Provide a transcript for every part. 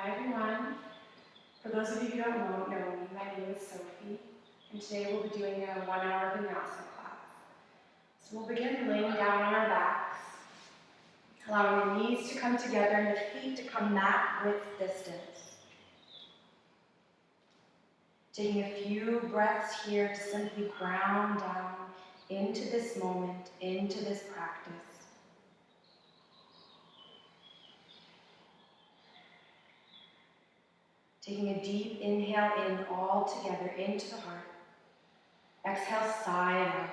Hi everyone. For those of you who don't know me, my name is Sophie, and today we'll be doing a 1-hour Vinyasa class. So we'll begin laying down on our backs, allowing the knees to come together and the feet to come mat width distance. Taking a few breaths here to simply ground down into this moment, into this practice. Taking a deep inhale in all together into the heart. Exhale, sigh it out.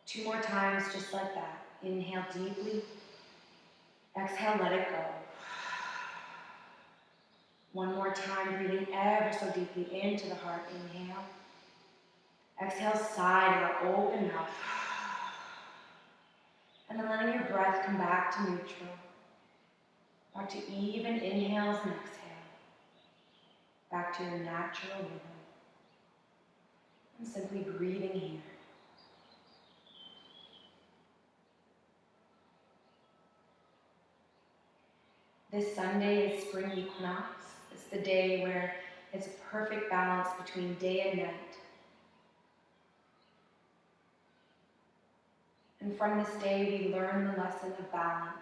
2 more times just like that. Inhale deeply. Exhale, let it go. 1 more time, breathing ever so deeply into the heart. Inhale. Exhale, sigh it out, open mouth. And then letting your breath come back to neutral. Back to even inhales and exhale. Back to your natural rhythm. And simply breathing here. This Sunday is spring equinox. It's the day where it's a perfect balance between day and night. And from this day, we learn the lesson of balance.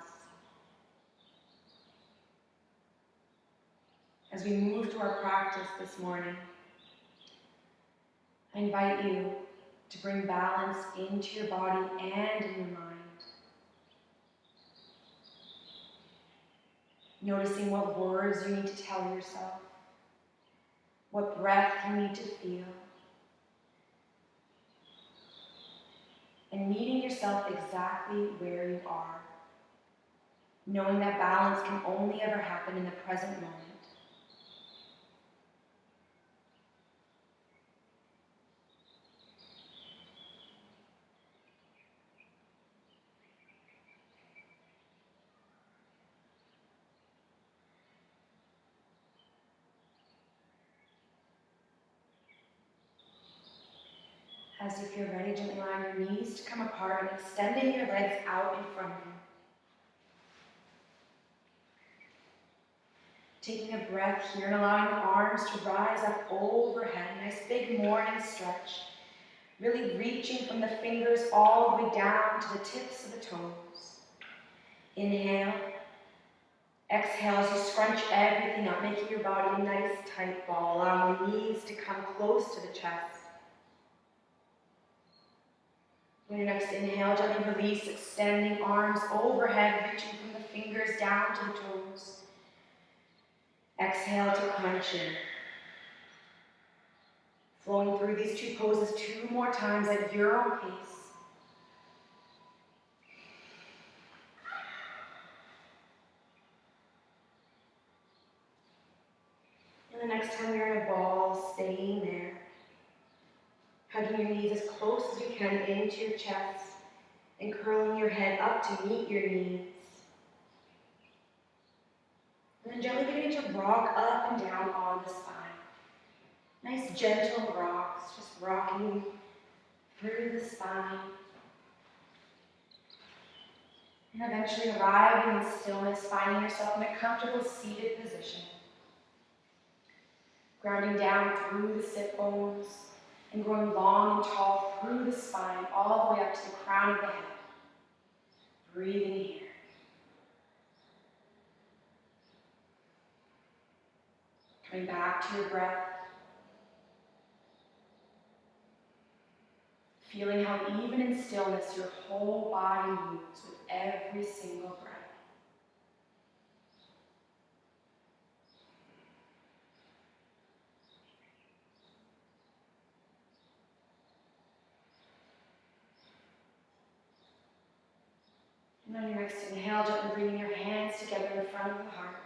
As we move to our practice this morning, I invite you to bring balance into your body and in your mind. Noticing what words you need to tell yourself, what breath you need to feel, and meeting yourself exactly where you are, knowing that balance can only ever happen in the present moment. As you feel ready, gently allowing your knees to come apart and extending your legs out in front of you. Taking a breath here and allowing the arms to rise up overhead. Nice big morning stretch. Really reaching from the fingers all the way down to the tips of the toes. Inhale. Exhale as you scrunch everything up, making your body a nice tight ball, allowing your knees to come close to the chest. On your next inhale, gently release, extending arms overhead, reaching from the fingers down to the toes. Exhale to crunch in. Flowing through these 2 poses 2 more times at your own pace. And the next time you're in a ball, staying there. Hugging your knees as close as you can into your chest and curling your head up to meet your knees. And then gently beginning to rock up and down on the spine. Nice gentle rocks, just rocking through the spine. And eventually arriving in stillness, finding yourself in a comfortable seated position. Grounding down through the sit bones and growing long and tall through the spine, all the way up to the crown of the head. Breathing here. Coming back to your breath. Feeling how even in stillness, your whole body moves with every single breath. And on your next inhale, gently bringing your hands together in front of the heart.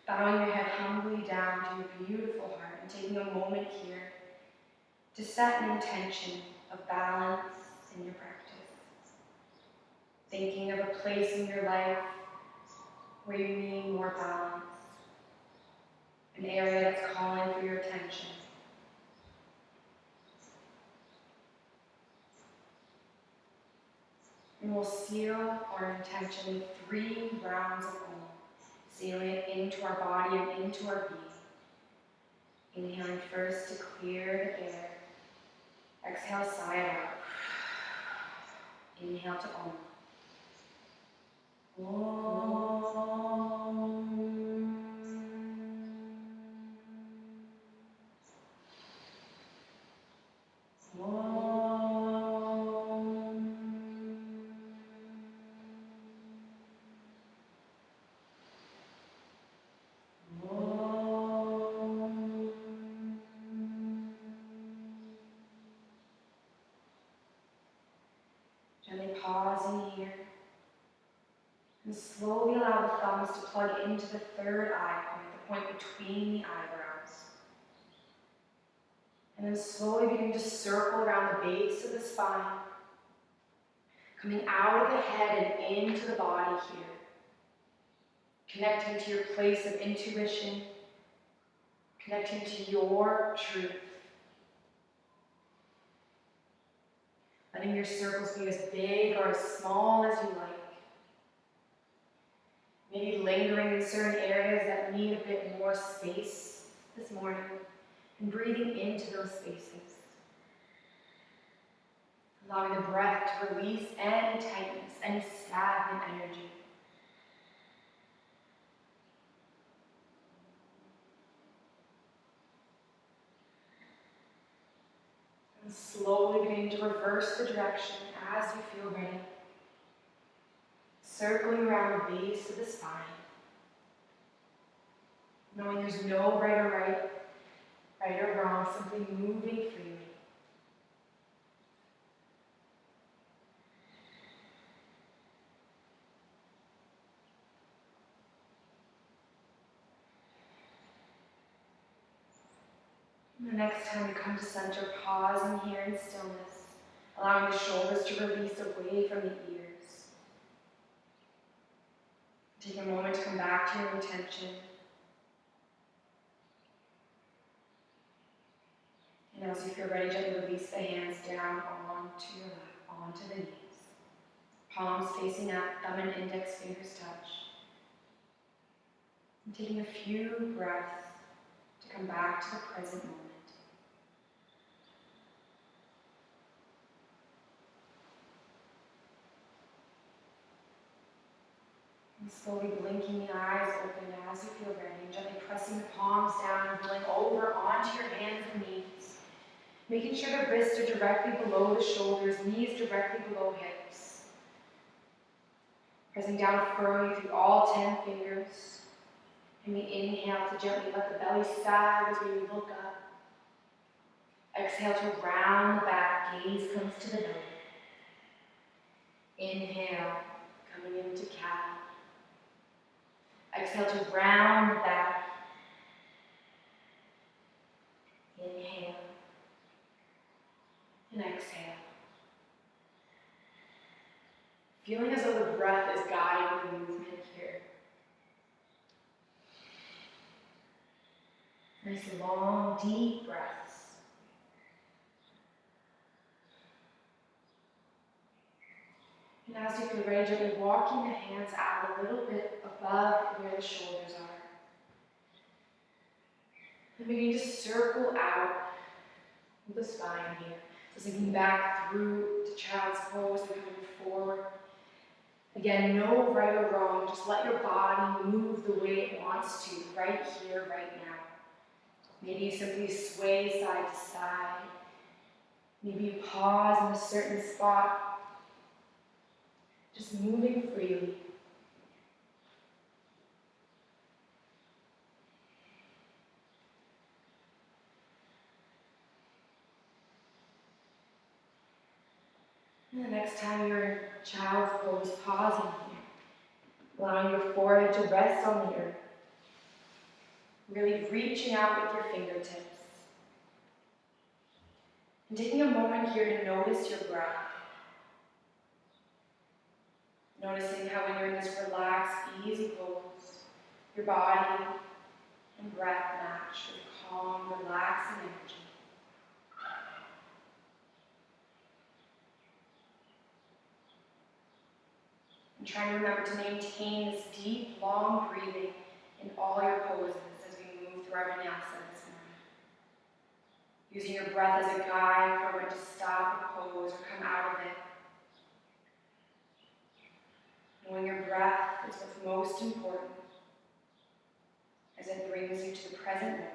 Bowing your head humbly down to your beautiful heart and taking a moment here to set an intention of balance in your practice. Thinking of a place in your life where you need more balance. An area that's calling for your attention. And we'll seal our intention with 3 rounds of Om, sealing it into our body and into our being. Inhaling first to clear the air. Exhale, sigh it out. Inhale to Om. Gently pausing here. And slowly allow the thumbs to plug into the third eye point, the point between the eyebrows. And then slowly begin to circle around the base of the spine, coming out of the head and into the body here. Connecting to your place of intuition, connecting to your truth. Letting your circles be as big or as small as you like. Maybe lingering in certain areas that need a bit more space this morning, and breathing into those spaces. Allowing the breath to release any tightness, any stagnant energy. And slowly begin to reverse the direction as you feel ready. Circling around the base of the spine. Knowing there's no right or wrong, simply moving freely. And the next time you come to center, pausing here in stillness, allowing the shoulders to release away from the ears. Take a moment to come back to your intention. And as you feel ready, gently release the hands down onto your lap, onto the knees. Palms facing up, thumb and index fingers touch. And taking a few breaths to come back to the present moment. And slowly blinking the eyes open as you feel ready, and gently pressing the palms down and pulling over onto your hands and knees. Making sure the wrists are directly below the shoulders, knees directly below hips. Pressing down firmly through all 10 fingers. And we inhale to gently let the belly sag as we look up. Exhale to round the back, gaze comes to the belly. Inhale, coming into cat. Exhale to round the back. Inhale. And exhale. Feeling as though the breath is guiding the movement here. Nice long, deep breaths. And as you feel ready, gently walking the hands out a little bit above where the shoulders are. And begin to circle out the spine here. So sinking back through to child's pose and coming forward. Again, no right or wrong. Just let your body move the way it wants to, right here, right now. Maybe you simply sway side to side. Maybe you pause in a certain spot. Just moving freely. And the next time you're in child's pose, pausing here. Allowing your forehead to rest on the earth. Really reaching out with your fingertips. And taking a moment here to notice your breath. Noticing how when you're in this relaxed, easy pose, your body and breath match with calm, relaxing energy. And trying to remember to maintain this deep, long breathing in all your poses as we move through our vinyasa this morning. Using your breath as a guide for when to stop a pose or come out of it. Knowing your breath is what's most important as it brings you to the present moment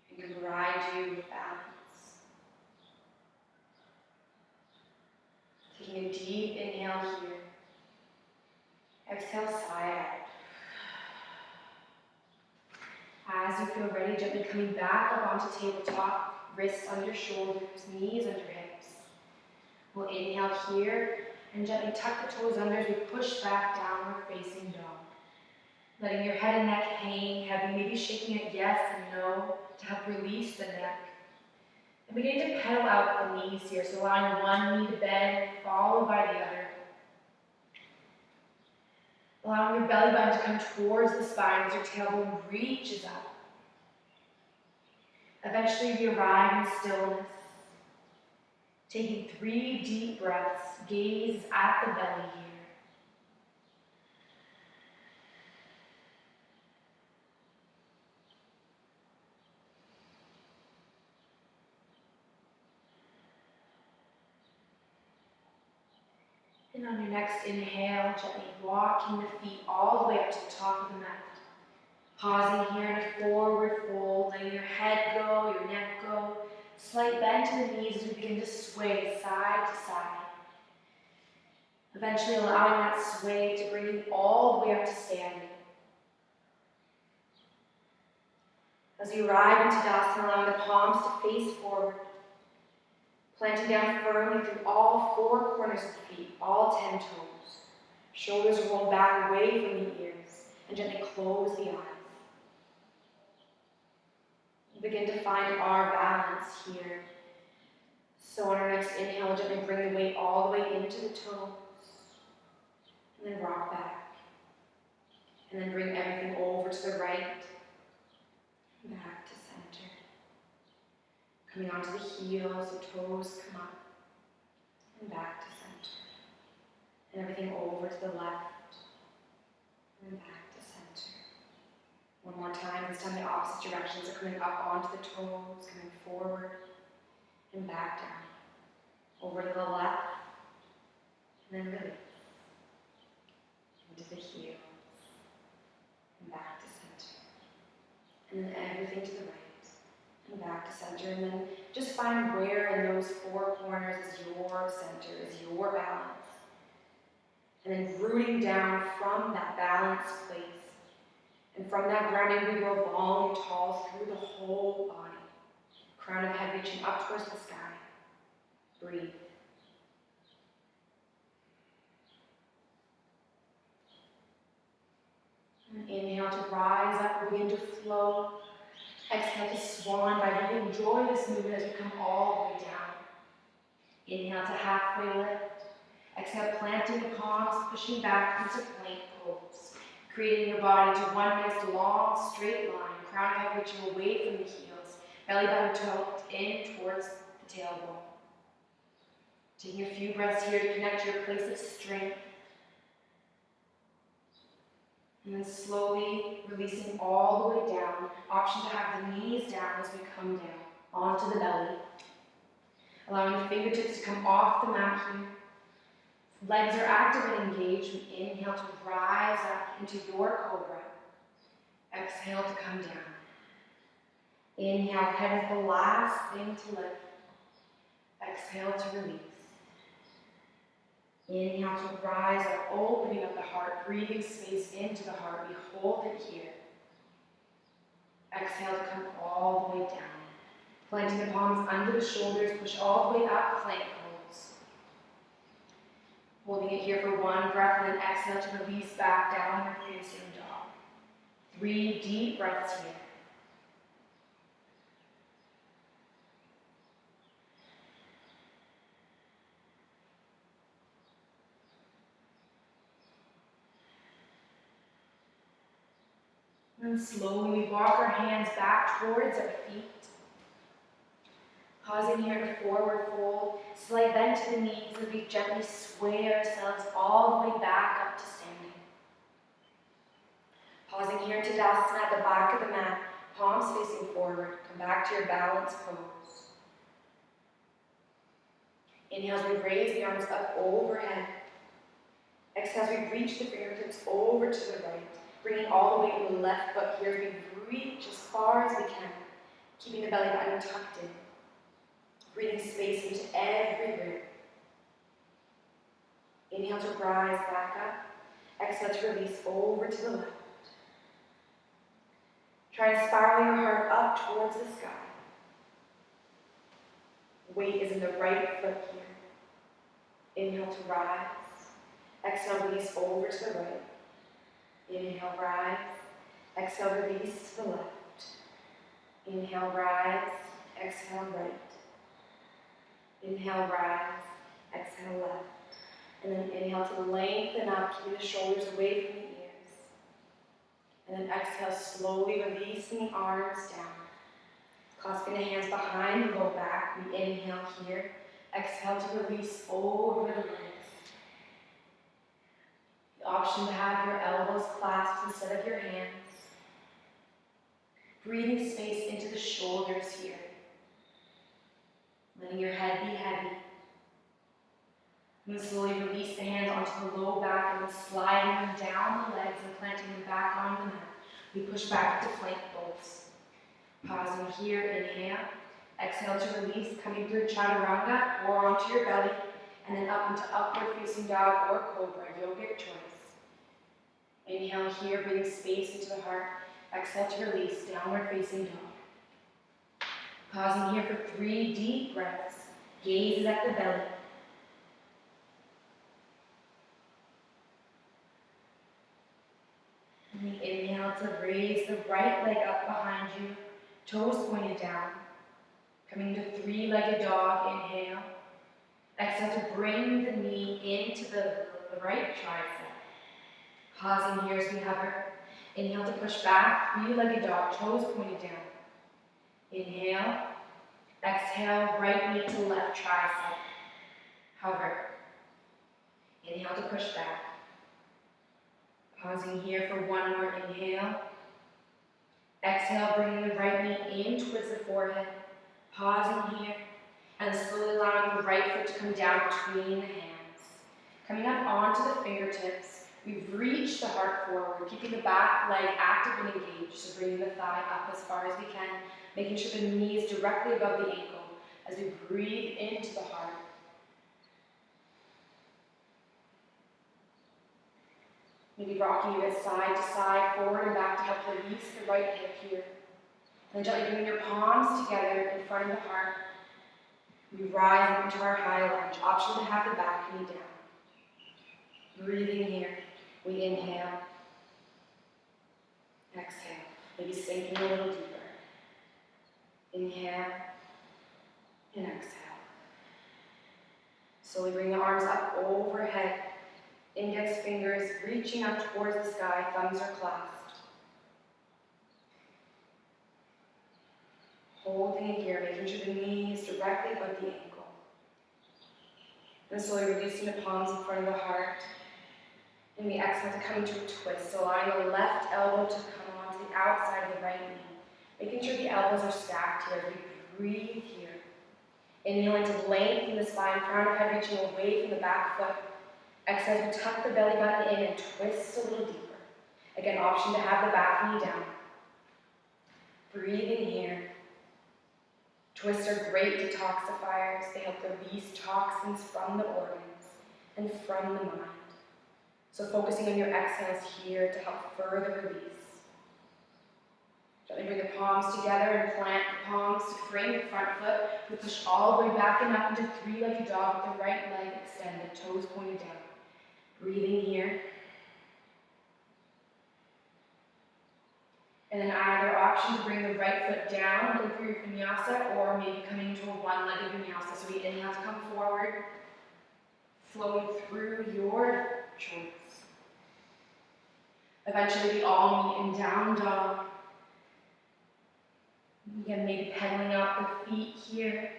and can provide you with balance. Taking a deep inhale here. Exhale, sigh out. As you feel ready, gently coming back up onto tabletop, wrists under shoulders, knees under hips. We'll inhale here and gently tuck the toes under as we push back downward facing dog. Letting your head and neck hang heavy, maybe shaking it yes and no to help release the neck. And begin to pedal out the knees here, so allowing one knee to bend, followed by the other. Allowing your belly button to come towards the spine as your tailbone reaches up. Eventually we arrive in stillness. Taking 3 deep breaths, gaze at the belly here. And on your next inhale, gently walking the feet all the way up to the top of the mat. Pausing here in a forward fold, letting your head go, your neck go. Slight bend to the knees as we begin to sway side to side. Eventually allowing that sway to bring you all the way up to standing. As you arrive into Tadasana, allowing the palms to face forward. Planting down firmly through all 4 corners of the feet, all 10 toes. Shoulders roll back away from the ears, and gently close the eyes. Begin to find our balance here. So on our next inhale, we'll gently bring the weight all the way into the toes, and then rock back. And then bring everything over to the right, back to center. Coming onto the heels, the toes come up, and back to center. And everything over to the left, and back to center. One more time, this time the opposite directions are coming up onto the toes, coming forward, and back down. Over to the left, and then release. Into the heels, and back to center. And then everything to the right. And back to center, and then just find where in those 4 corners is your center, is your balance. And then rooting down from that balanced place. And from that grounding, we grow long and tall through the whole body. Crown of head reaching up towards the sky. Breathe. And inhale to rise up, begin to flow. Exhale to swan by really enjoy this movement as we come all the way down. Inhale to halfway lift. Exhale, planting the palms, pushing back into plank pose. Creating your body to one nice long straight line. Crown of head reaching away from the heels. Belly button tucked in towards the tailbone. Taking a few breaths here to connect to your place of strength. And then slowly releasing all the way down. Option to have the knees down as we come down onto the belly. Allowing the fingertips to come off the mat here. Legs are active and engaged. We inhale to rise up into your cobra. Exhale to come down. Inhale, head is the last thing to lift. Exhale to release. Inhale to rise up, opening up the heart, breathing space into the heart. We hold it here. Exhale to come all the way down. Planting the palms under the shoulders, push all the way up, plank pose. Holding it here for 1 breath, and then exhale to release back, downward facing dog. 3 deep breaths here. And slowly we walk our hands back towards our feet. Pausing here in a forward fold, slight bend to the knees as we gently sway ourselves all the way back up to standing. Shavasana at the back of the mat, palms facing forward. Come back to your balance pose. Inhale as we raise the arms up overhead. Exhale as we reach the fingertips over to the right, bringing all the weight in the left foot here as we reach as far as we can, keeping the belly button tucked in. Breathing space into every rib. Inhale to rise back up. Exhale to release over to the left. Try to spiral your heart up towards the sky. Weight is in the right foot here. Inhale to rise. Exhale, release over to the right. Inhale, rise. Exhale, release to the left. Inhale, rise. Exhale, right. Inhale, rise. Exhale, left. And then inhale to lengthen up, keeping the shoulders away from the ears. And then exhale, slowly releasing the arms down. Clasping the hands behind the low back. We inhale here. Exhale to release over the legs. The option to have your elbows clasped instead of your hands. Breathing space into the shoulders here. Letting your head be heavy. And then slowly release the hands onto the low back and then sliding them down the legs and planting them back on the mat. We push back to plank pose. Pausing here, inhale. Exhale to release, coming through chaturanga or onto your belly, and then up into upward facing dog or cobra, yogic choice. Inhale here, breathing space into the heart. Exhale to release, downward facing dog. Pausing here for 3 deep breaths. Gaze is at the belly. And we inhale to raise the right leg up behind you, toes pointed down. Coming to 3-legged dog, inhale. Exhale to bring the knee into the right tricep. Pausing here as we hover. Inhale to push back, 3-legged dog, toes pointed down. Inhale. Exhale, right knee to left tricep. Hover. Inhale to push back. Pausing here for 1 more inhale. Exhale, bringing the right knee in towards the forehead. Pausing here, and slowly allowing the right foot to come down between the hands. Coming up onto the fingertips, we reach the heart forward, keeping the back leg active and engaged, so bringing the thigh up as far as we can, making sure the knee is directly above the ankle as we breathe into the heart. Maybe rocking your head side to side, forward and back to help release the right hip here. And gently bringing your palms together in front of the heart. We rise up into our high lunge. Option to have the back knee down. Breathing here. We inhale. Exhale. Maybe sinking a little deeper. Inhale. And exhale. Slowly bring the arms up overhead. Index fingers reaching up towards the sky. Thumbs are clasped. Holding it here, making sure the knee is directly above the ankle. And slowly releasing the palms in front of the heart. And we exhale to come into a twist, so allowing the left elbow to come onto the outside of the right knee. Making sure the elbows are stacked here as we breathe here. Inhaling to lengthen the spine, crown of head reaching away from the back foot. Exhale to tuck the belly button in and twist a little deeper. Again, option to have the back knee down. Breathing here. Twists are great detoxifiers. They help release toxins from the organs and from the mind. So focusing on your exhales here to help further release. Gently bring the palms together and plant the palms to frame the front foot. We push all the way back and up into 3-legged dog with the right leg extended, toes pointed down. Breathing here. And then either option to bring the right foot down, go through your vinyasa, or maybe coming into a 1-legged vinyasa. So we inhale to come forward, flowing through your choice. Eventually we all meet in down dog. Again, maybe pedaling out the feet here.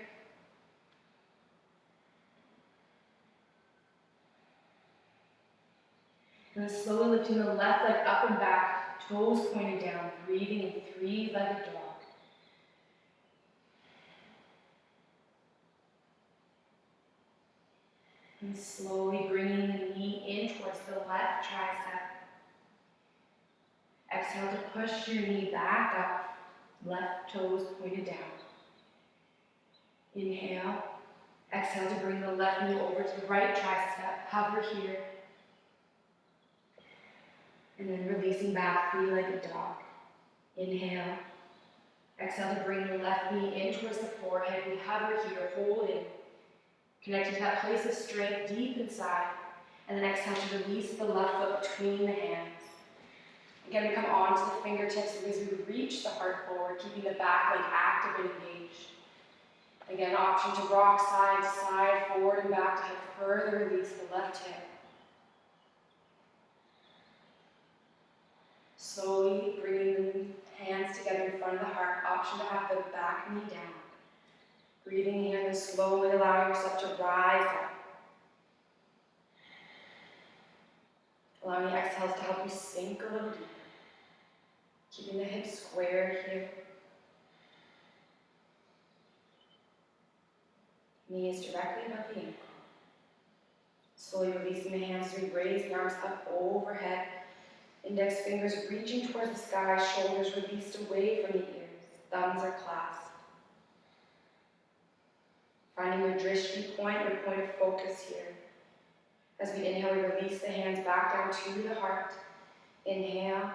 And then slowly lifting the left leg up and back toes pointed down, breathing in three-legged dog. And slowly bringing the knee in towards the left tricep. Exhale to push your knee back up, left toes pointed down. Inhale. Exhale to bring the left knee over to the right tricep. Hover here. And then releasing back, three-legged dog. Inhale. Exhale to bring the left knee in towards the forehead. We hover here, holding. Connecting to that place of strength deep inside. And then exhale to release the left foot between the hands. Again, we come onto the fingertips as we reach the heart forward, keeping the back leg active and engaged. Again, option to rock side to side, forward and back to help further release the left hip. Slowly bringing the hands together in front of the heart. Option to have the back knee down. Breathing in and slowly allow yourself to rise up. Allowing the exhales to help you sink a little deeper. Keeping the hips squared here. Knees directly above the ankle. Slowly releasing the hands as we raise the arms up overhead. Index fingers reaching towards the sky, shoulders released away from the ears. Thumbs are clasped. Finding your drishti point, your point of focus here. As we inhale, we release the hands back down to the heart. Inhale.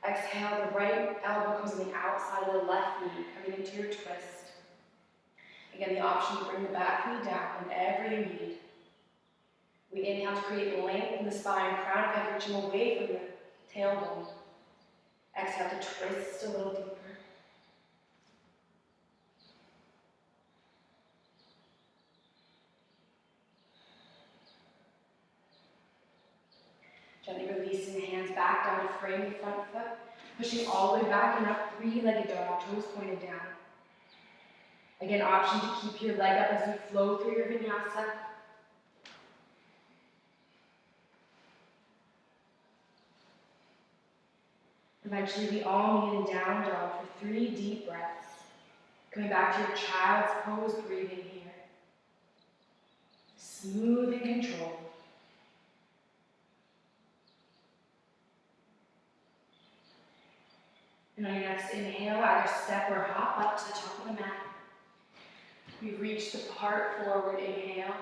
Exhale, the right elbow comes on the outside of the left knee, coming into your twist. Again, the option to bring the back knee down whenever you need. We inhale to create length in the spine, crown of head reaching away from the tailbone. Exhale to twist a little deeper. Gently releasing the hands back down to frame the front foot, pushing all the way back and up, three-legged dog, toes pointed down. Again, option to keep your leg up as you flow through your vinyasa. Eventually, we all meet in down dog for 3 deep breaths. Coming back to your child's pose, breathing here. Smooth and controlled. And on your next inhale, either step or hop up to the top of the mat. We reach the heart forward, inhale.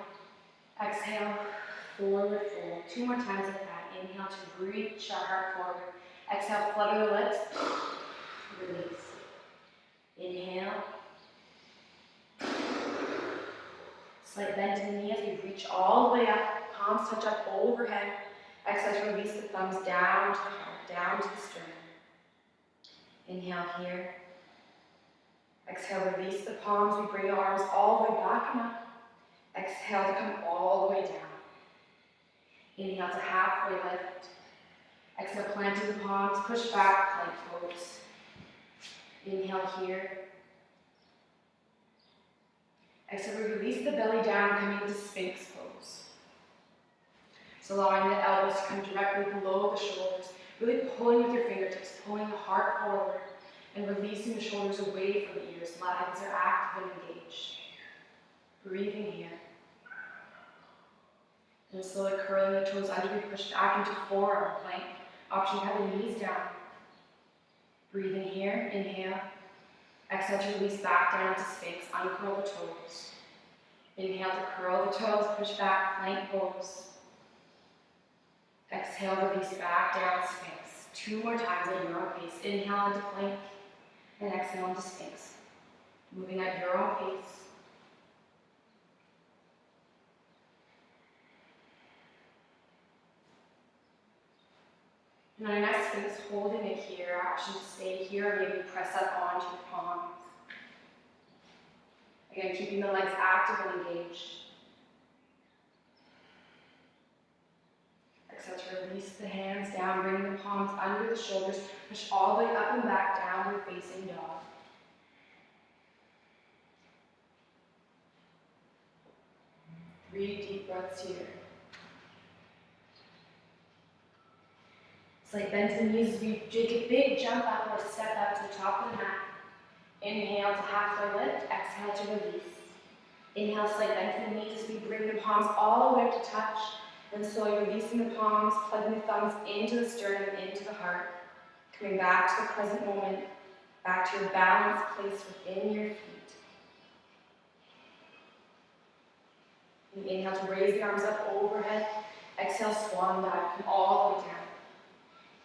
Exhale, forward fold. 2 more times like that. Inhale to reach our heart forward. Exhale, flutter the lips. Release. Inhale. Slight bend in the knee as we reach all the way up. Palms touch up overhead. Exhale to release the thumbs down to the heart, down to the sternum. Inhale here. Exhale, release the palms. We bring the arms all the way back and up. Exhale to come all the way down. Inhale to halfway lift. Exhale, planting the palms, push back, plank pose. Inhale here. Exhale, we release the belly down, coming into Sphinx pose. So allowing the elbows to come directly below the shoulders, really pulling with your fingertips, pulling the heart forward, and releasing the shoulders away from the ears. Legs are active and engaged. Breathing here. And slowly curling the toes under, we push back into forearm plank. Option to have the knees down. Breathing here, inhale. Exhale to release back down to Sphinx, uncurl the toes. Inhale to curl the toes, push back, plank pose. Exhale, release back down, Sphinx. 2 more times at your own pace. Inhale into plank, and exhale into Sphinx. Moving at your own pace. And on your next Sphinx, holding it here, option to stay here, or maybe press up onto your palms. Again, keeping the legs active and engaged. Exhale to release the hands down, bringing the palms under the shoulders, push all the way up and back, downward facing dog. Three deep breaths here. Slight bend to the knees as we take a big jump up or step up to the top of the mat. Inhale to halfway lift, exhale to release. Inhale, slight bend to the knees as we bring the palms all the way up to touch, and slowly releasing the palms, plugging the thumbs into the sternum, into the heart. Coming back to the present moment, back to your balanced place within your feet. You inhale to raise the arms up overhead. Exhale, swan dive, come all the way down.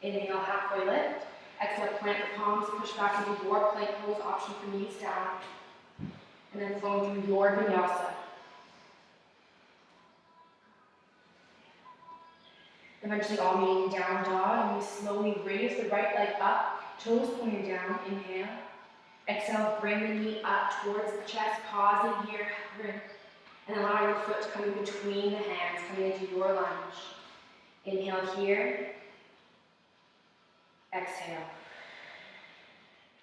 Inhale, halfway lift. Exhale, plant the palms, push back into your plank pose, option for knees down. And then flowing through your vinyasa. Eventually all meeting down dog, and we slowly raise the right leg up, toes pointing down, inhale. Exhale, bring the knee up towards the chest, pausing here, and allow your foot to come in between the hands, coming into your lunge. Inhale here. Exhale.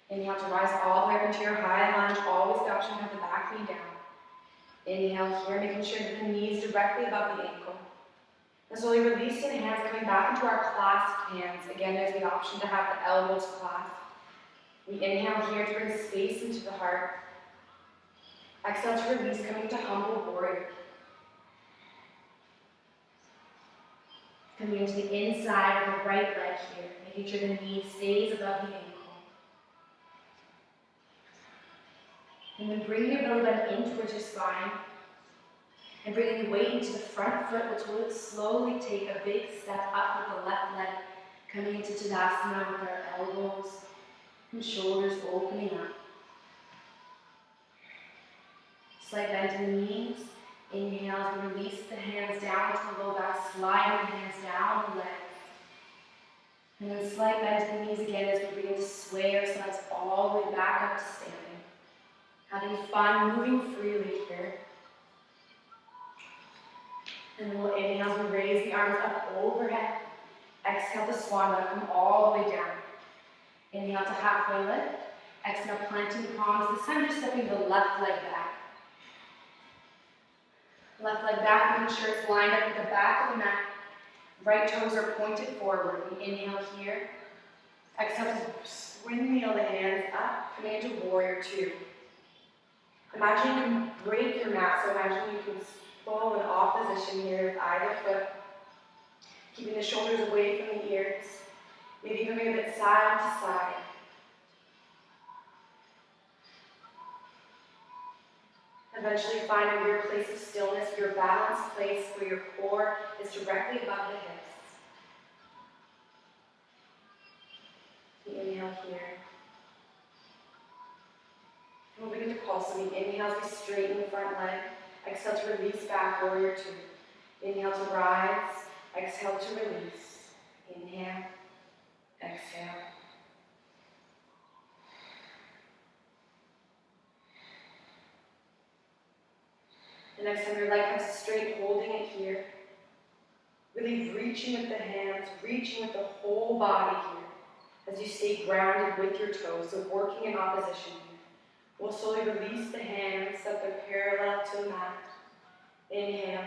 Inhale to rise all the way up into your high lunge, always the option to have the back knee down. Inhale here, making sure that the knee is directly above the ankle. And slowly releasing the hands, coming back into our clasped hands. Again, there's the option to have the elbows clasped. We inhale here to bring space into the heart. Exhale to release, coming to humble warrior. Coming into the inside of the right leg here, making sure the knee stays above the ankle. And then bring your belly button in towards your spine. And bringing the weight into the front foot, which will slowly take a big step up with the left leg, coming into Tadasana with our elbows and shoulders opening up. Slight bend to the knees. Inhale as we release the hands down to the low back, slide the hands down the legs. And then slight bend to the knees again as we begin to sway ourselves all the way back up to standing. Having fun, moving freely here. And then we'll inhale as we raise the arms up overhead. Exhale to swan dive, come all the way down. Inhale to halfway lift. Exhale, planting the palms. This time just stepping the left leg back. Left leg back, making sure it's lined up with the back of the mat. Right toes are pointed forward. We inhale here. Exhale to windmill the hands up, coming into warrior two. Imagine you can break your mat, so imagine you can flow in opposition here with either foot. Keeping the shoulders away from the ears. Maybe coming a bit side to side. Eventually finding your place of stillness, your balanced place where your core is directly above the hips. Inhale here. And we'll begin to pulse. So we inhale as we straighten the front leg. Exhale to release back, warrior two. Inhale to rise. Exhale to release. Inhale. Exhale. The next time your leg comes straight, holding it here. Really reaching with the hands, reaching with the whole body here as you stay grounded with your toes, so working in opposition here. We'll slowly release the hands so that they're parallel to the mat. Inhale.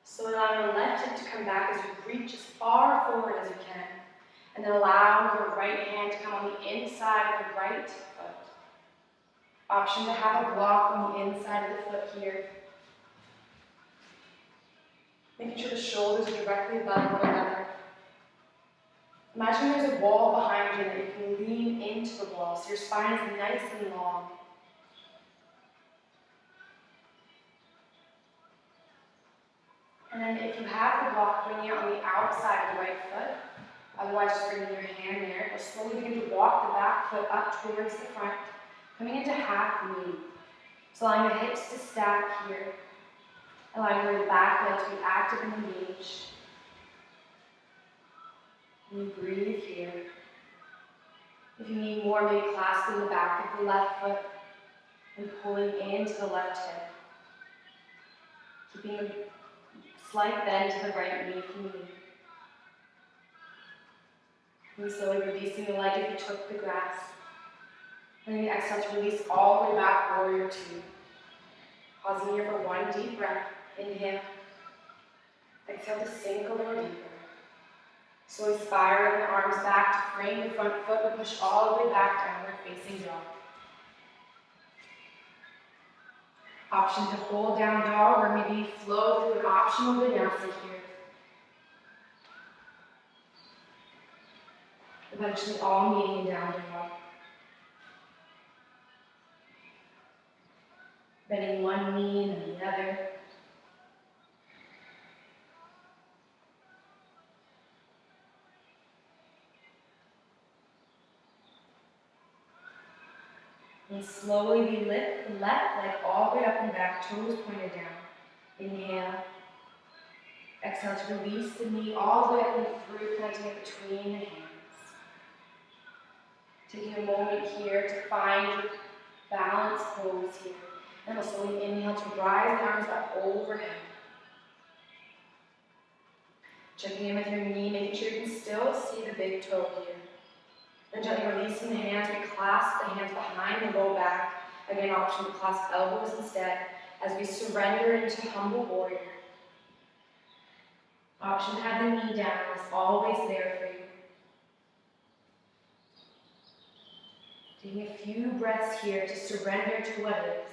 So allow the left hip to come back as you reach as far forward as you can. And then allow your right hand to come on the inside of the right foot. Option to have a block on the inside of the foot here. Making sure the shoulders are directly above one another. Imagine there's a wall behind you that you can lean into the wall so your spine is nice and long. And then if you have the block, bring it on the outside of the right foot. Otherwise, just bringing your hand there. But slowly begin to walk the back foot up towards the front, coming into half knee. So allowing the hips to stack here. Allowing your back leg to be active and engaged. And you breathe here. If you need more, maybe clasping the back of the left foot and pulling into the left hip. Keeping a slight bend to the right knee if you need. And slowly releasing the leg if you took the grass. And then you exhale to release all the way back, warrior two. Pausing here for one deep breath. Inhale. Exhale to sink a little deeper. So we spiral the arms back to frame the front foot and push all the way back downward facing dog. Option to hold down dog or maybe flow through an optional vinyasa here. Eventually all meeting in down dog. Bending one knee and then the other. And slowly we lift the left leg all the way up and back, toes pointed down. Inhale. Exhale to release the knee all the way up and through, planting it between the hands. Taking a moment here to find your balanced pose here. And we'll slowly inhale to rise the arms up overhead. Checking in with your knee, making sure you can still see the big toe here. Then gently releasing the hands, we clasp the hands behind the low back. Again, option to clasp elbows instead as we surrender into humble warrior. Option to have the knee down is always there for you. Taking a few breaths here to surrender to what is.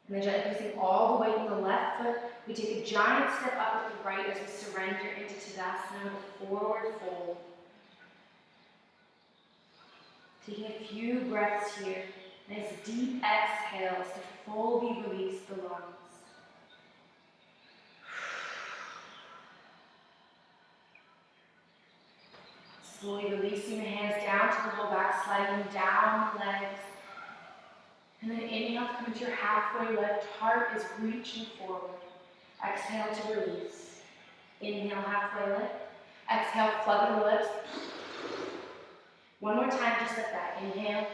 And then gently placing all the weight in the left foot, we take a giant step up with the right as we surrender into Tadasana with a forward fold. Taking a few breaths here. Nice deep exhales to fully release the lungs. Slowly releasing the hands down to the low back, sliding down the legs. And then inhale to come into your halfway lift. Heart is reaching forward. Exhale to release. Inhale, halfway lift. Exhale, flood the lips. One more time, just like that. Inhale.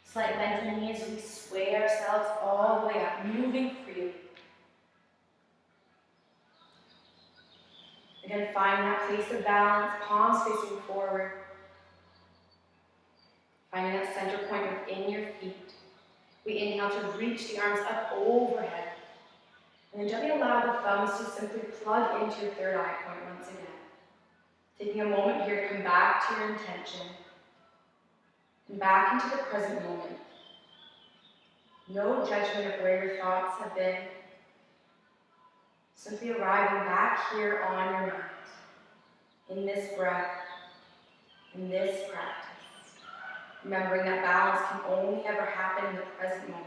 Slight bend in the knees as we sway ourselves all the way up, moving freely. Again, find that place of balance, palms facing forward. Finding that center point within your feet. We inhale to reach the arms up overhead. And then gently allow the thumbs to simply plug into your third eye point once again. Taking a moment here to come back to your intention. And back into the present moment. No judgment of where your thoughts have been. Simply arriving back here on your mat. In this breath. In this practice. Remembering that balance can only ever happen in the present moment.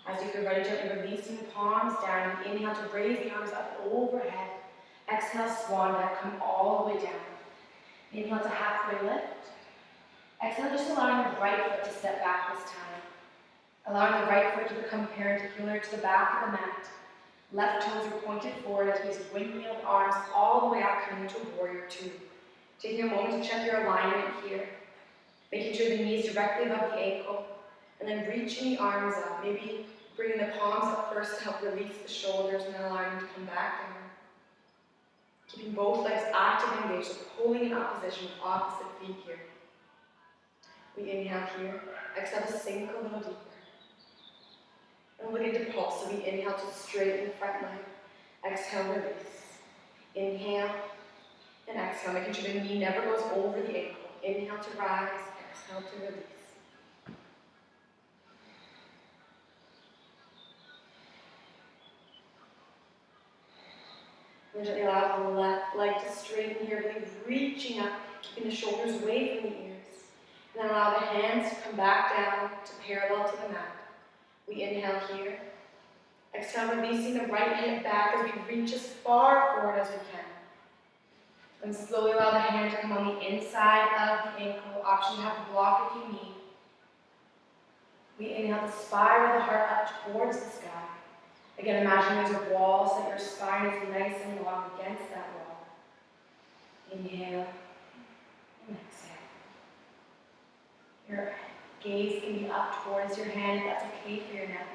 As you feel ready, gently releasing the palms down. Inhale to raise the arms up overhead. Exhale, swan dive, come all the way down. Inhale to halfway lift. Exhale, just allowing the right foot to step back this time. Allowing the right foot to become perpendicular to the back of the mat. Left toes are pointed forward as we use windmill arms all the way out, coming into warrior two. Taking a moment to check your alignment here. Making sure the knees directly above the ankle. And then reaching the arms up. Maybe bringing the palms up first to help release the shoulders and then allowing them to come back down. Keeping both legs active and engaged, so pulling in opposition with opposite feet here. We inhale here. Exhale to sink a little deeper. And we'll begin to pulse, so we inhale to straighten the front leg. Exhale, release. Inhale and exhale, making sure the knee never goes over the ankle. Inhale to rise, exhale to release. And gently allow the left leg to straighten here, really reaching up, keeping the shoulders away from the ears. And then allow the hands to come back down to parallel to the mat. We inhale here. Exhale, releasing the right hip back as we reach as far forward as we can. And slowly allow the hand to come on the inside of the ankle. Option to have a block if you need. We inhale to spiral the heart up towards the sky. Again, imagine there's a wall so that your spine is nice and long against that wall. Inhale and exhale. Your gaze can be up towards your hand if that's okay for your neck.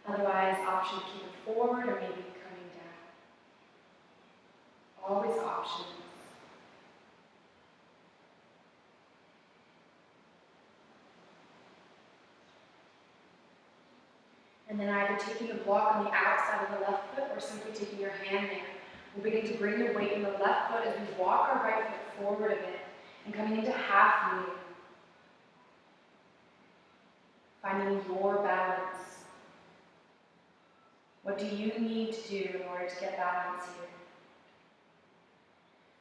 Otherwise, option to keep it forward or maybe coming down. Always options. And then either taking the block on the outside of the left foot or simply taking your hand there. We'll begin to bring the weight in the left foot as we walk our right foot forward a bit and coming into half knee. Finding your balance. What do you need to do in order to get balance here?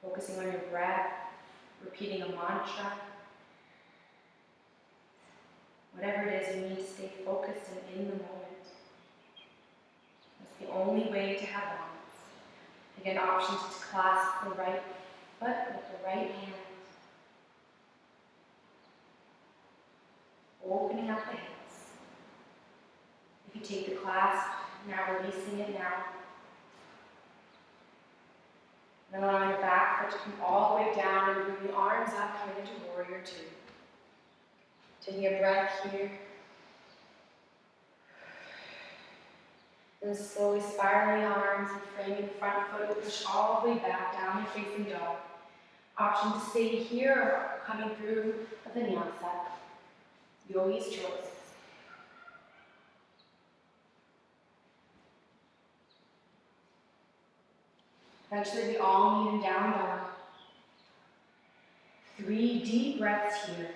Focusing on your breath, repeating a mantra. Whatever it is, you need to stay focused and in the moment. That's the only way to have balance. Again, option to clasp the right foot with the right hand. Opening up the hips. If you take the clasp, now releasing it now. And allowing your back foot to come all the way down and bring the arms up, coming into warrior two. Taking a breath here. Then slowly spiraling arms and framing front foot to push all the way back down and facing dog. Option to stay here or coming through a vinyasa. Yogi's choice. Eventually we all meet in down dog. 3 deep breaths here.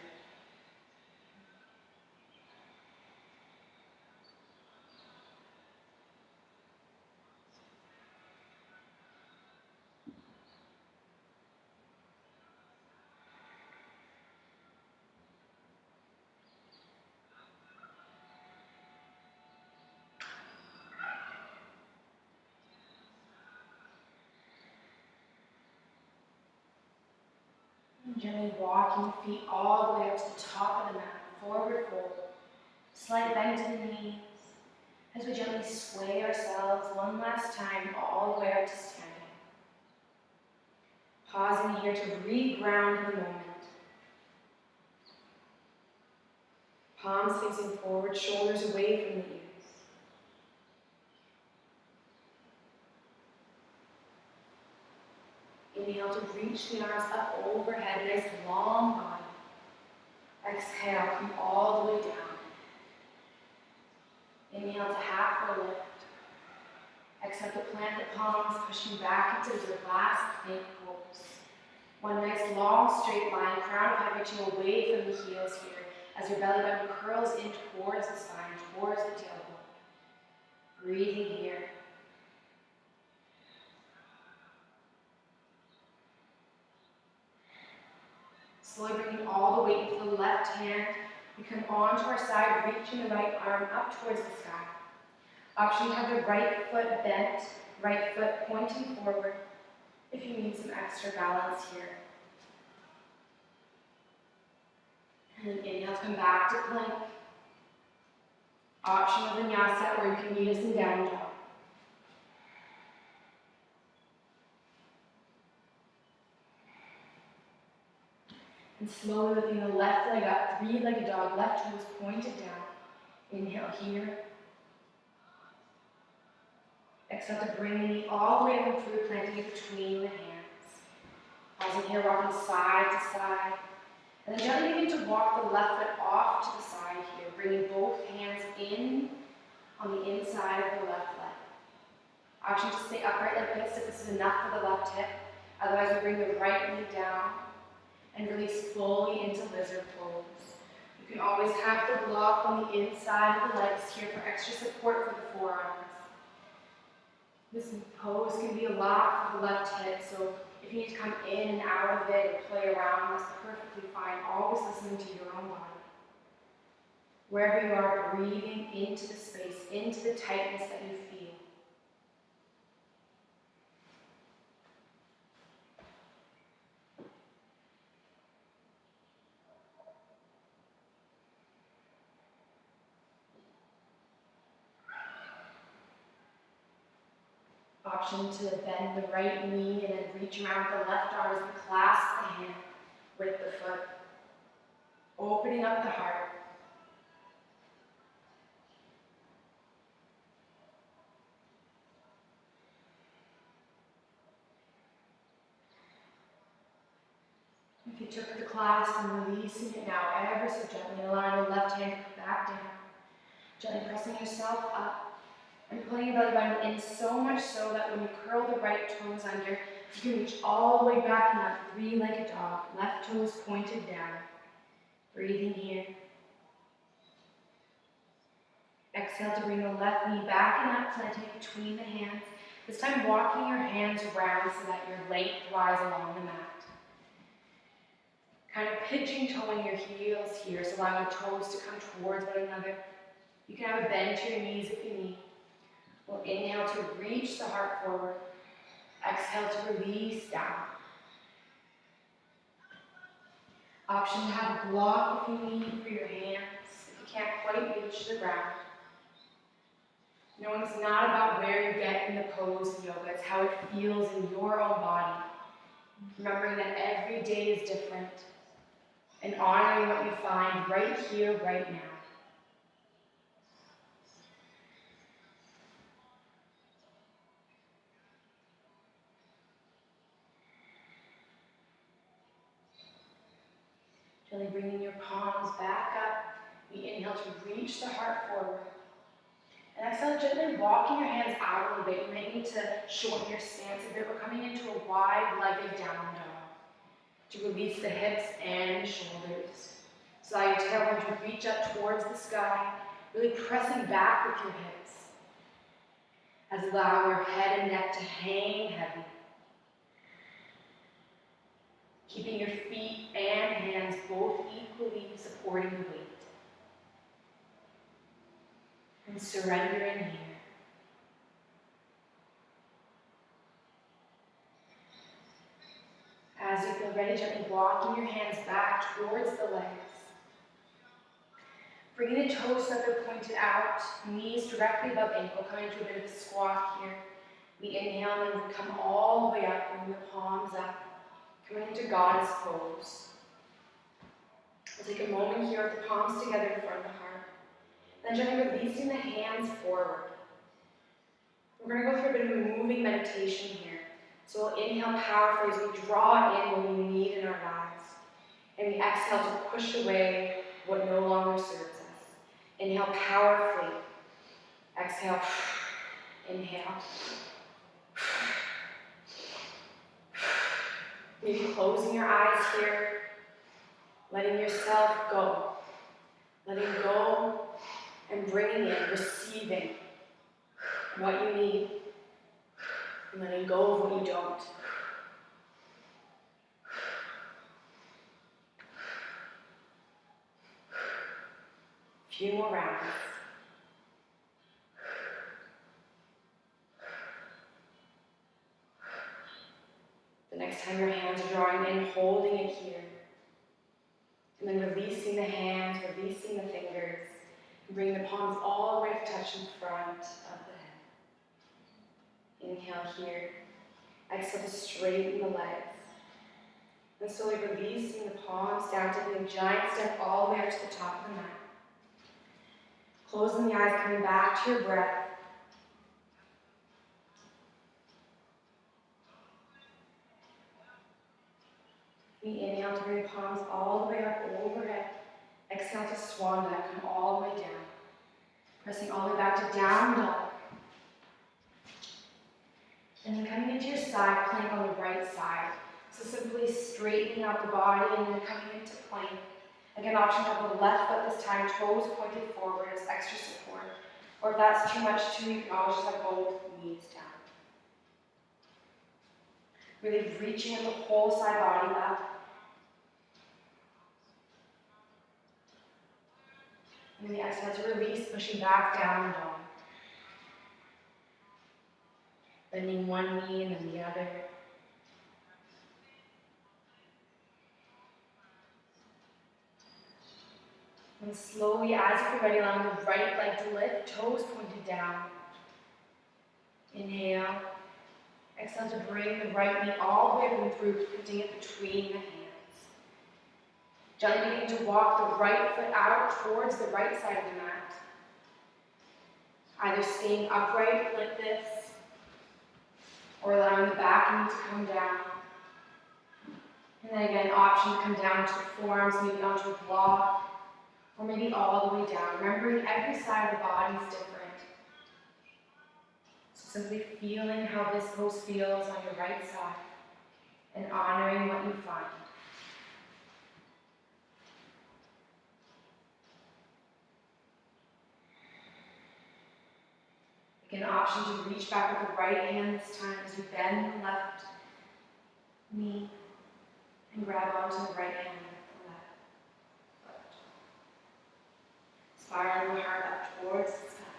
Gently walking feet all the way up to the top of the mat, forward fold. Slight bend to the knees as we gently sway ourselves one last time all the way up to standing. Pausing here to re-ground the moment. Palms facing forward, shoulders away from the ears. Inhale to reach the arms up overhead, nice long body. Exhale, come all the way down. Inhale to halfway lift. Exhale to plant the palms, pushing back into the last plank pose. One nice long straight line, crown of head reaching away from the heels here as your belly button curls in towards the spine, towards the tailbone. Breathing here. Slowly bringing all the weight into the left hand. We come onto our side, reaching the right arm up towards the sky. Option to have the right foot bent, right foot pointing forward if you need some extra balance here. And then inhale, come back to plank. Optional vinyasa, or you can meet us in down dog. And slowly lifting the left leg up, 3-legged dog, left toes pointed down. Inhale here. Exhale to bring the knee all the way up through, planting it between the hands. Pausing here, rocking side to side. And then gently begin to walk the left foot off to the side here, bringing both hands in on the inside of the left leg. Option to stay upright like this if this is enough for the left hip. Otherwise, we bring the right knee down and release fully into lizard pose. You can always have the block on the inside of the legs here for extra support for the forearms. This pose can be a lot for the left hip, so if you need to come in and out of it or play around, that's perfectly fine. Always listening to your own body. Wherever you are, breathing into the space, into the tightness that you feel. Option to bend the right knee and then reach around the left arm as we clasp the hand with the foot. Opening up the heart. If you took the clasp and releasing it now ever so gently, allowing the left hand to come back down. Gently pressing yourself up and pulling your belly button in so much so that when you curl the right toes under, you can reach all the way back in that three-legged dog, left toes pointed down. Breathing here. Exhale to bring the left knee back and up, planting it between the hands. This time walking your hands around so that your length lies along the mat. Kind of pigeon-toeing your heels here, so allowing your toes to come towards one another. You can have a bend to your knees if you need. We'll inhale to reach the heart forward. Exhale to release down. Option to have a block if you need for your hands, if you can't quite reach the ground. Knowing it's not about where you get in the pose of yoga, it's how it feels in your own body. Remembering that every day is different and honoring what you find right here, right now. Gently bringing your palms back up. We inhale to reach the heart forward. And exhale, gently walking your hands out a little bit. You may need to shorten your stance a bit. We're coming into a wide-legged down dog to release the hips and the shoulders. So allow your tailbone to reach up towards the sky, really pressing back with your hips. As allow your head and neck to hang heavy. Keeping your feet and hands both equally supporting the weight. And surrender in here. As you feel ready, gently walking your hands back towards the legs. Bringing the toes so that they're pointed out, knees directly above ankle, coming to a bit of a squat here. We inhale and then we come all the way up, bringing the palms up, coming into goddess pose. We'll take a moment here with the palms together in front of the heart. Then gently releasing the hands forward. We're going to go through a bit of a moving meditation here. So we'll inhale powerfully as we draw in what we need in our lives. And we exhale to push away what no longer serves us. Inhale powerfully. Exhale. Inhale. Maybe closing your eyes here. Letting yourself go. Letting go and bringing in, receiving what you need. And letting go of what you don't. A few more rounds. The next time your hands are drawing in, holding it here. And then releasing the hands, releasing the fingers. And bringing the palms all the way to touch in front of the head. Inhale here. Exhale to straighten the legs. And slowly releasing the palms down, taking a giant step all the way up to the top of the mat. Closing the eyes, coming back to your breath. We inhale to bring the palms all the way up overhead. Exhale to swan dive, come all the way down. Pressing all the way back to down dog. And then coming into your side plank on the right side. So simply straightening out the body and then coming into plank. Again, option to have the left foot this time, toes pointed forward as extra support. Or if that's too much too, you can always just have both knees down. Really reaching with the whole side body up. And then exhale to release, pushing back down dog. Bending one knee and then the other. And slowly, as you're ready, allowing the right leg to lift, toes pointed down. Inhale. Exhale to bring the right knee all the way through, putting it between the hands. Gently beginning to walk the right foot out towards the right side of the mat. Either staying upright like this, or allowing the back knee to come down. And then again, option to come down to the forearms, maybe onto a block, or maybe all the way down. Remembering every side of the body is different. So simply feeling how this pose feels on your right side and honoring what you find. An option to reach back with the right hand this time as you bend the left knee and grab onto the right hand with the left foot. Spiraling the heart up towards the sky.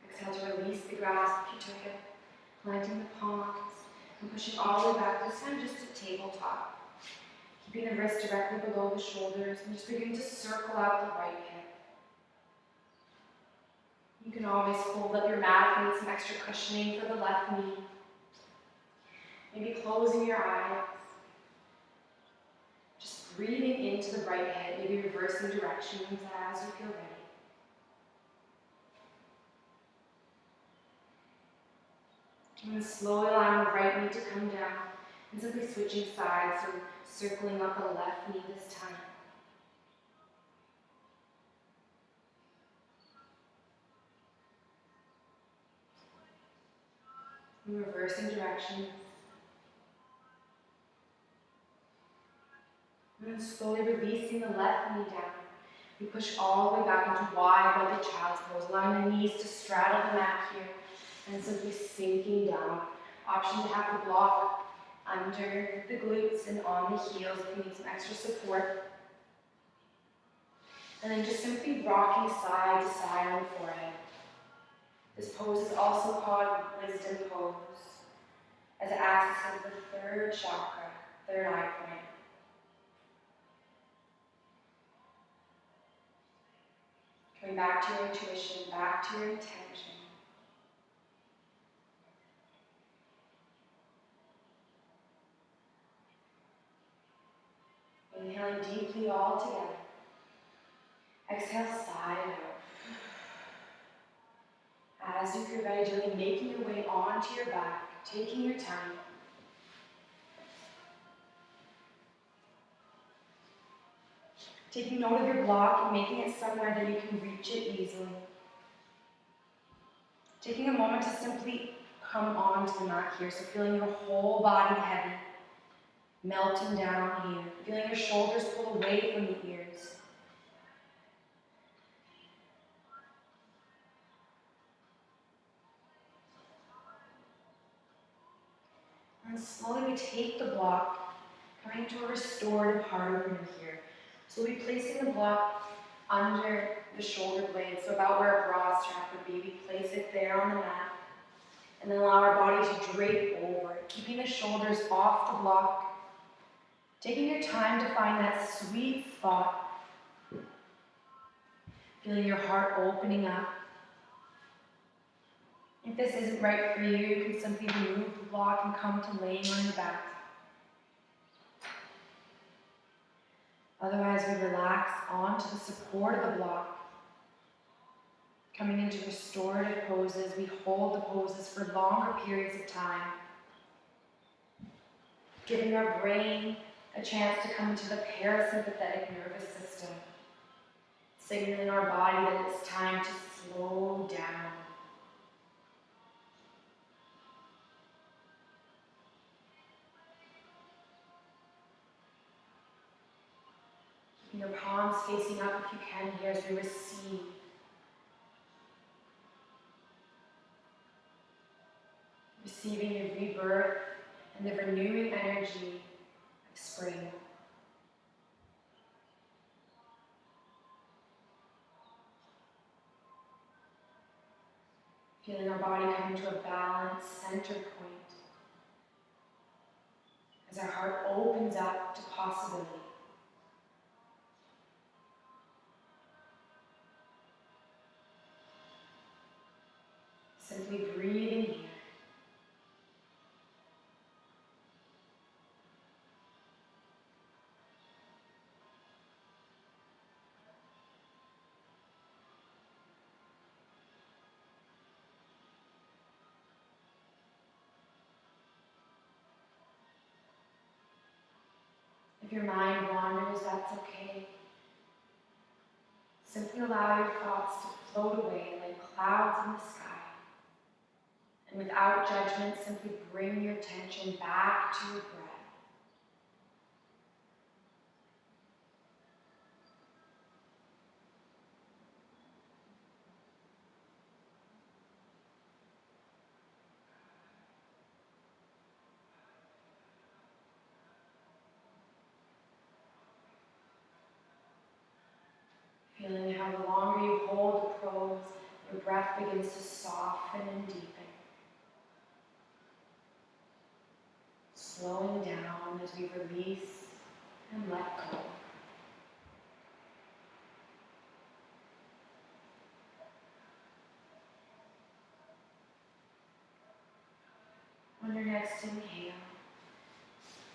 Exhale to release the grasp if you took it, planting the palms and pushing all the way back, this time just to tabletop. Keeping the wrist directly below the shoulders and just begin to circle out the right hip. You can always fold up your mat if you need some extra cushioning for the left knee. Maybe closing your eyes. Just breathing into the right hip, maybe reversing directions as you feel ready. And then slowly allowing the right knee to come down and simply switching sides, so circling up the left knee this time. And reversing directions. And then slowly releasing the left knee down. We push all the way back into wide-legged child's pose, allowing the knees to straddle the mat here, and simply sinking down. Option to have the block under the glutes and on the heels if you need some extra support. And then just simply rocking side to side on the forehead. This pose is also called wisdom pose, as it accesses the third chakra, third eye point. Coming back to your intuition, back to your intention. Inhaling deeply all together. Exhale, sigh it out. As you feel ready, gently making your way onto your back, taking your time. Taking note of your block and making it somewhere that you can reach it easily. Taking a moment to simply come onto the mat here, so feeling your whole body heavy, melting down here. Feeling your shoulders pull away from the ears. And slowly we take the block, coming to a restorative heart opener here. So we'll be placing the block under the shoulder blades, so about where a bra strap would be. We place it there on the mat, and then allow our body to drape over it, keeping the shoulders off the block, taking your time to find that sweet spot, feeling your heart opening up. If this isn't right for you, you can simply remove the block and come to laying on your back. Otherwise, we relax onto the support of the block. Coming into restorative poses, we hold the poses for longer periods of time, giving our brain a chance to come into the parasympathetic nervous system, signaling our body that it's time to slow down. Keeping your palms facing up if you can here as we receive. Receiving the rebirth and the renewing energy of spring. Feeling our body come to a balanced center point as our heart opens up to possibility. Simply breathing here. If your mind wanders, that's okay. Simply allow your thoughts to float away like clouds in the sky. And without judgment, simply bring your attention back to your breath. Feeling how the longer you hold the pose, your breath begins to soften and deepen. Slowing down as we release and let go. On your next inhale,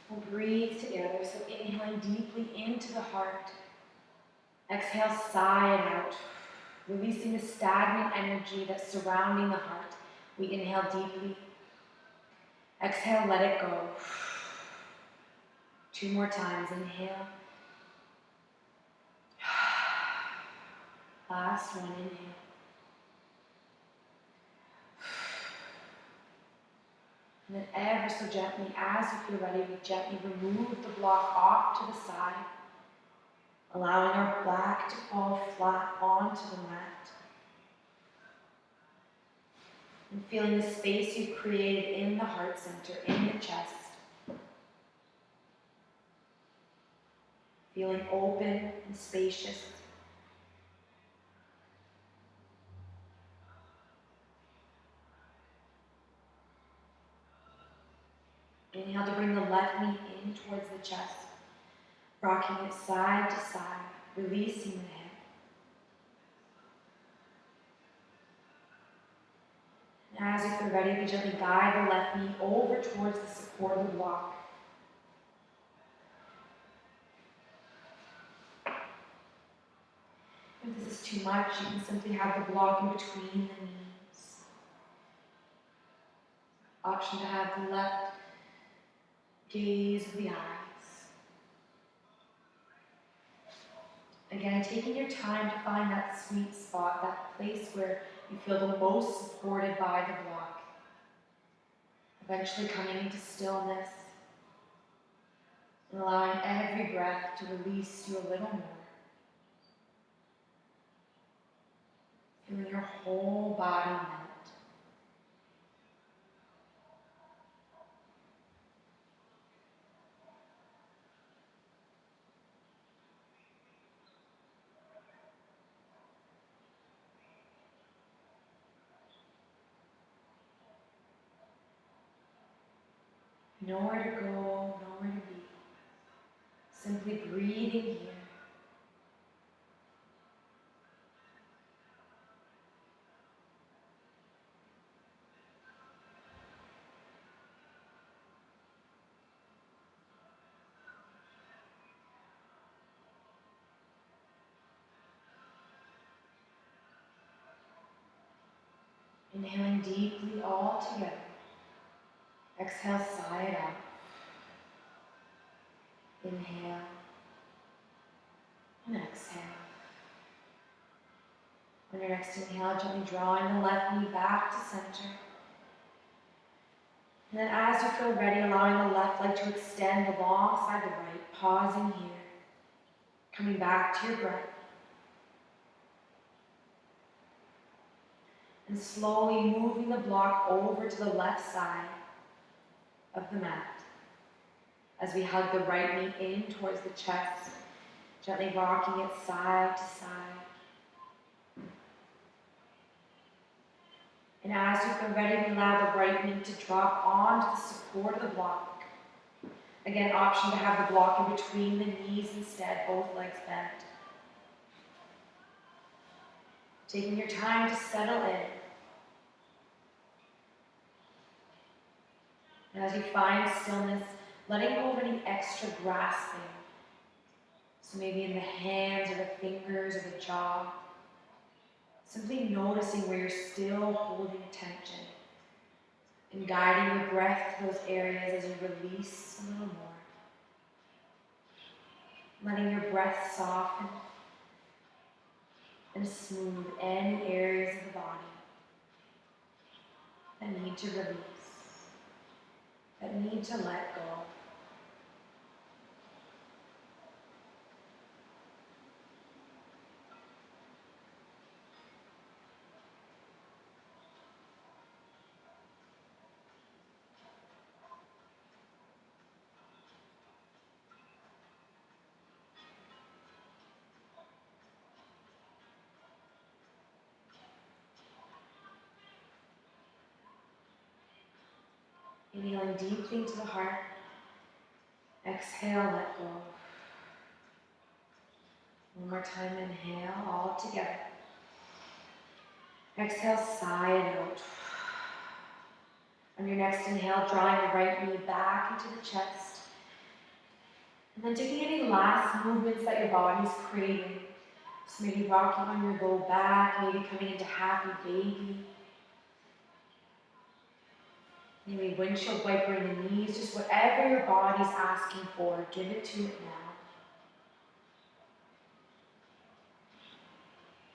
we'll breathe together. So inhaling deeply into the heart. Exhale, sigh it out, releasing the stagnant energy that's surrounding the heart. We inhale deeply. Exhale, let it go. 2 more times. Inhale. Last one. Inhale. And then ever so gently, as you feel ready, we gently remove the block off to the side, allowing our back to fall flat onto the mat. And feeling the space you've created in the heart center, in the chest. Feeling open and spacious. Inhale to bring the left knee in towards the chest, rocking it side to side, releasing the head. And as you feel ready, we gently guide the left knee over towards the support of the block. If this is too much, you can simply have the block in between the knees. Option to have the left gaze of the eyes. Again, taking your time to find that sweet spot, that place where you feel the most supported by the block. Eventually coming into stillness and allowing every breath to release you a little more. Feeling your whole body melt. Nowhere to go, nowhere to be. Simply breathing here. Inhaling deeply all together. Exhale, sigh it out. Inhale and exhale. On your next inhale, gently drawing the left knee back to center. And then as you feel ready, allowing the left leg to extend alongside the right, pausing here. Coming back to your breath. And slowly moving the block over to the left side of the mat. As we hug the right knee in towards the chest, gently rocking it side to side. And as you feel ready, we allow the right knee to drop onto the support of the block. Again, option to have the block in between the knees instead, both legs bent. Taking your time to settle in. And as you find stillness, letting go of any extra grasping. So maybe in the hands or the fingers or the jaw. Simply noticing where you're still holding tension. And guiding your breath to those areas as you release a little more. letting your breath soften and smooth any areas of the body that need to release, that need to let go. Inhaling deeply into the heart. Exhale, let go. One more time, inhale all together. Exhale, sigh it out. On your next inhale, drawing the right knee back into the chest. And then taking any last movements that your body's craving. So maybe rocking on your low back, maybe coming into happy baby. Maybe windshield wipering the knees, just whatever your body's asking for, give it to it now.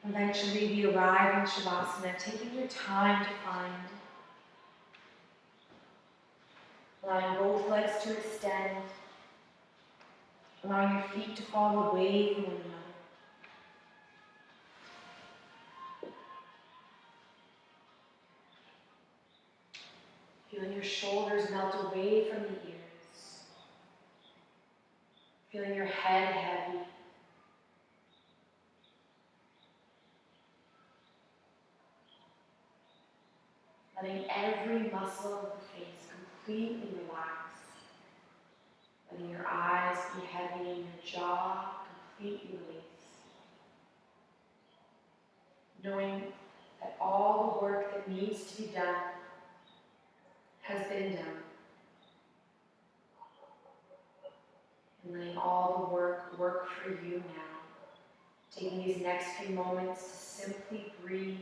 Eventually we arrive in Shavasana, taking your time to find. Allowing both legs to extend. Allowing your feet to fall away from one another. Feeling your shoulders melt away from the ears. Feeling your head heavy. Letting every muscle of the face completely relax. Letting your eyes be heavy and your jaw completely release. Knowing that all the work that needs to be done has been done. And letting all the work for you now. Taking these next few moments to simply breathe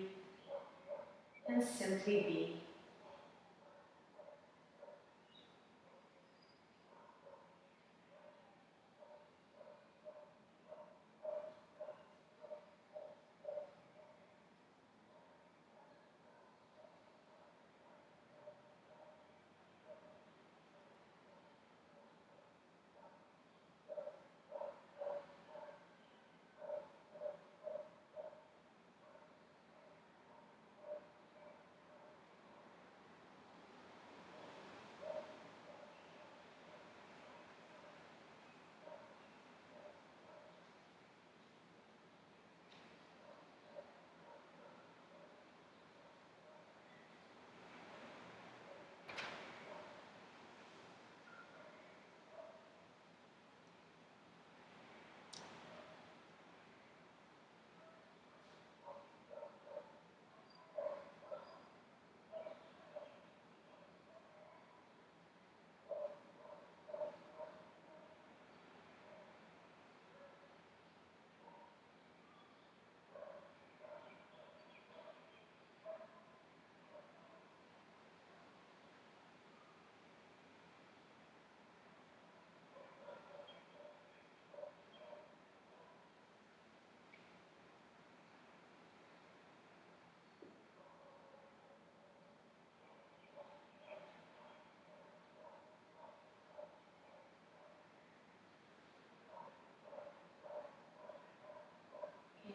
and simply be.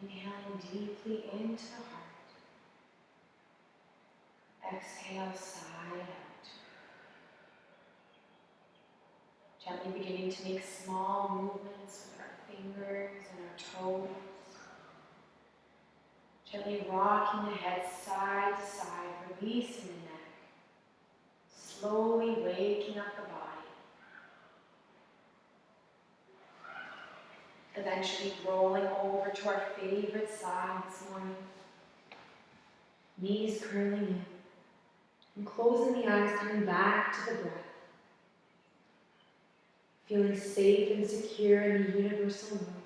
Inhaling deeply into the heart. Exhale, sigh out. Gently beginning to make small movements with our fingers and our toes. Gently rocking the head side to side, releasing the neck. Slowly waking up the body. Eventually rolling over to our favorite side this morning. Knees curling in. And closing the eyes, coming back to the breath. Feeling safe and secure in the universal room.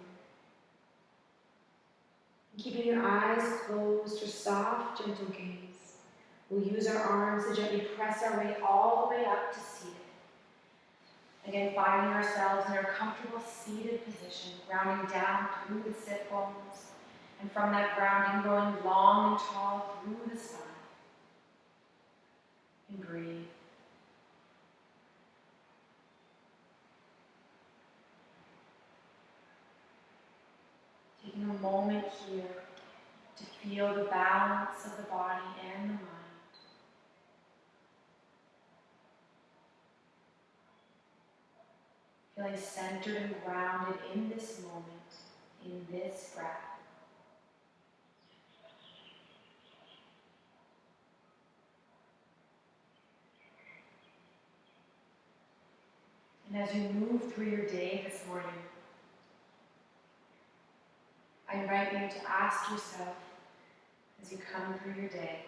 Keeping your eyes closed or soft, gentle gaze. We'll use our arms to gently press our way all the way up to seated. Again, finding ourselves in our comfortable seated position, grounding down through the sit bones, and from that grounding, growing long and tall through the spine. And breathe. Taking a moment here to feel the balance of the body and the mind. Feeling centered and grounded in this moment, in this breath. And as you move through your day this morning, I invite you to ask yourself, as you come through your day,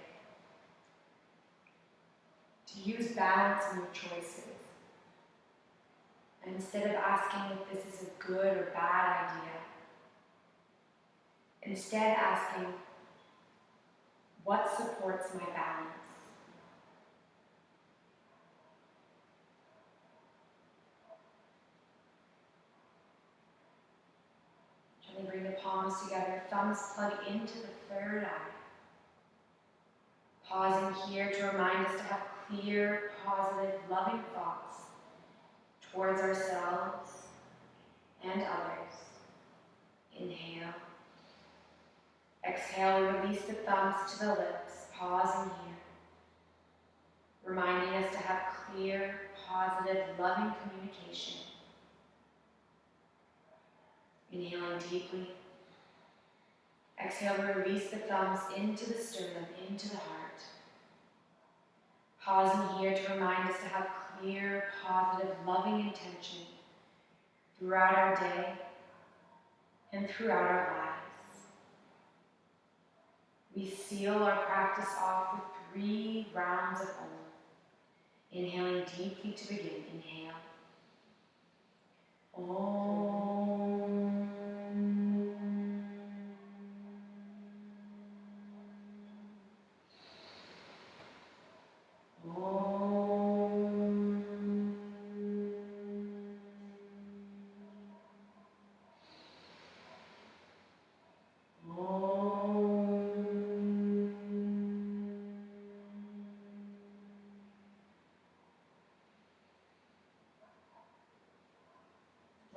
to use balance in your choices. And instead of asking if this is a good or bad idea, instead asking, what supports my balance? Gently bring the palms together, thumbs plug into the third eye. Pausing here to remind us to have clear, positive, loving thoughts towards ourselves and others. Inhale. Exhale, release the thumbs to the lips, pausing here. Reminding us to have clear, positive, loving communication. Inhaling deeply. Exhale, release the thumbs into the sternum, into the heart. Pausing here to remind us to have clear, positive, loving intention throughout our day and throughout our lives. We seal our practice off with 3 rounds of Om. Inhaling deeply to begin. Inhale. Om.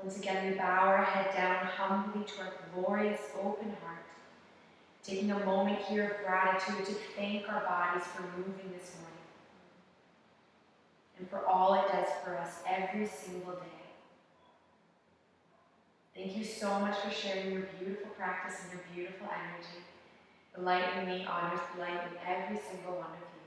Once again, we bow our head down humbly to our glorious open heart, taking a moment here of gratitude to thank our bodies for moving this morning and for all it does for us every single day. Thank you so much for sharing your beautiful practice and your beautiful energy. The light in me honors the light in every single one of you.